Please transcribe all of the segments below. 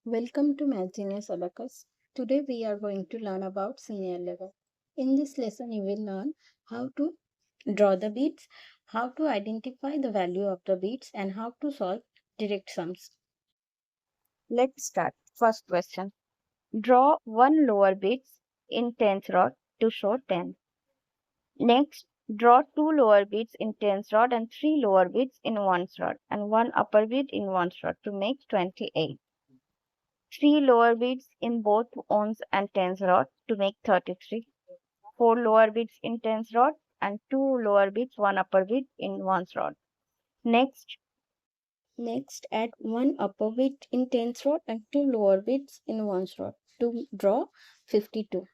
Welcome to Math Genius Abacus. Today we are going to learn about senior level. In this lesson you will learn how to draw the beads, how to identify the value of the beads and how to solve direct sums. Let's start. First question. Draw one lower beads in tens rod to show 10. Next, draw two lower beads in tens rod and three lower beads in ones rod and one upper bead in ones rod to make 28. Three lower beads in both ones and tens rod to make 33. Four lower beads in tens rod and two lower beads, one upper bead in ones rod. Next, Add one upper bead in tens rod and two lower beads in ones rod to draw 52.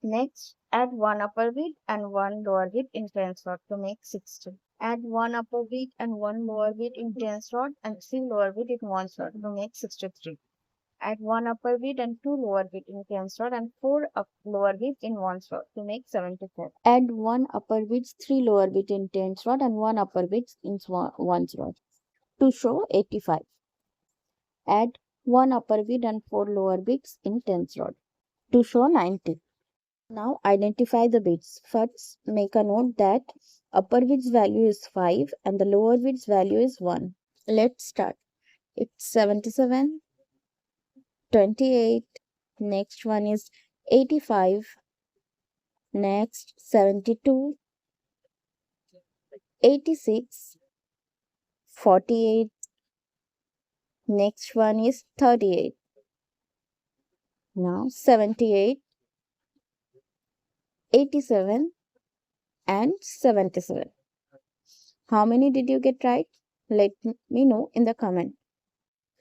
Next, add one upper bead and one lower bead in tens rod to make 60. Add one upper bead and one lower bead in tens rod and three lower bead in ones rod to make 63. Add one upper bead and two lower bead in tens rod and four lower beads in ones rod to make 74. Add one upper bead, three lower bead in tens rod and one upper bead in ones rod to show 85. Add one upper bead and four lower beads in tens rod to show 90. Now identify the beads. First, make a note that upper bead's value is 5 and the lower bead's value is 1. Let's start. It's 77, 28, next one is 85, next 72, 86, 48, next one is 38. Now 78, 87 and 77. How many did you get right? Let me know in the comment.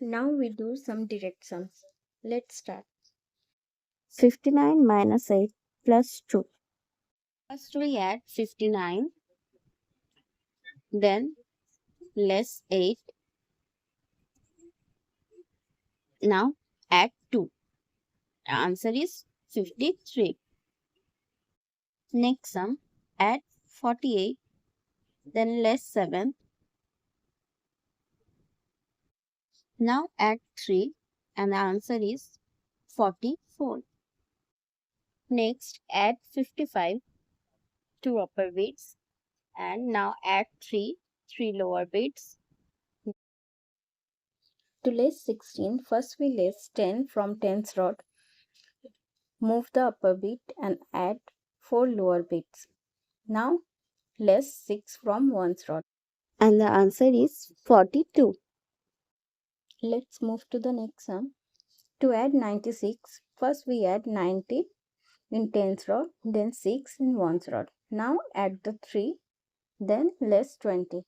Now we do some direct sums. Let's start. 59 minus 8 plus 2. First we add 59, then less 8. Now add 2. The answer is 53. Next sum, add 48, then less 7. Now add 3 and the answer is 44. Next add 55, 2 upper beads, and now add 3 lower beads. To less 16, first we less 10 from tens rod. Move the upper bead and add 4 lower beads. Now less 6 from ones rod. And the answer is 42. Let's move to the next sum. To add 96, first we add 90 in tens rod, then 6 in ones rod. Now add the 3, then less 20.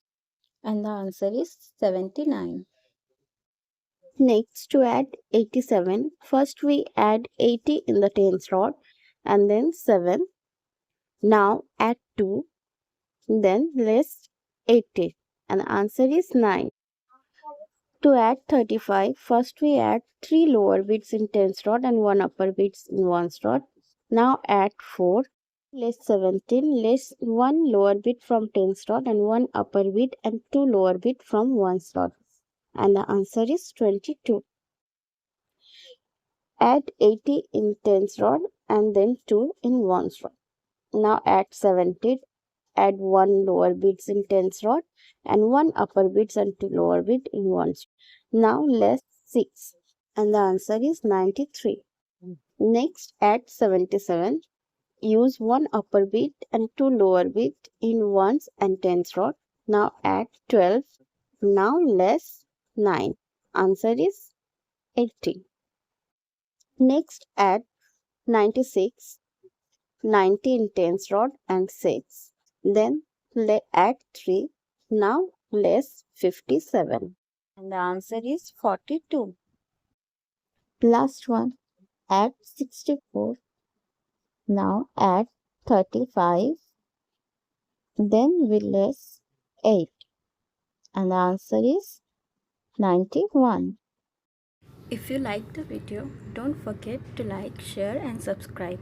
And the answer is 79. Next, to add 87, first we add 80 in the tens rod and then 7. Now add 2, then less 80 and the answer is 9. To add 35, first we add 3 lower beads in tens rod and 1 upper beads in ones rod. Now add 4, less 17, less 1 lower bead from tens rod and 1 upper bead and 2 lower bead from ones rod. And the answer is 22. Add 80 in tens rod and then 2 in ones rod. Now add 70, add 1 lower beads in tens rod and 1 upper beads and 2 lower bead in ones. Now less 6 and the answer is 93. Next add 77, use 1 upper bead and 2 lower bead in ones and tens rod. Now add 12, now less 9. Answer is 80. Next add 96, 90 in tens rod and 6. Then add 3, now less 57. And the answer is 42. Last one, add 64, now add 35, then we less 8. And the answer is 91. If you liked the video, don't forget to like, share and subscribe.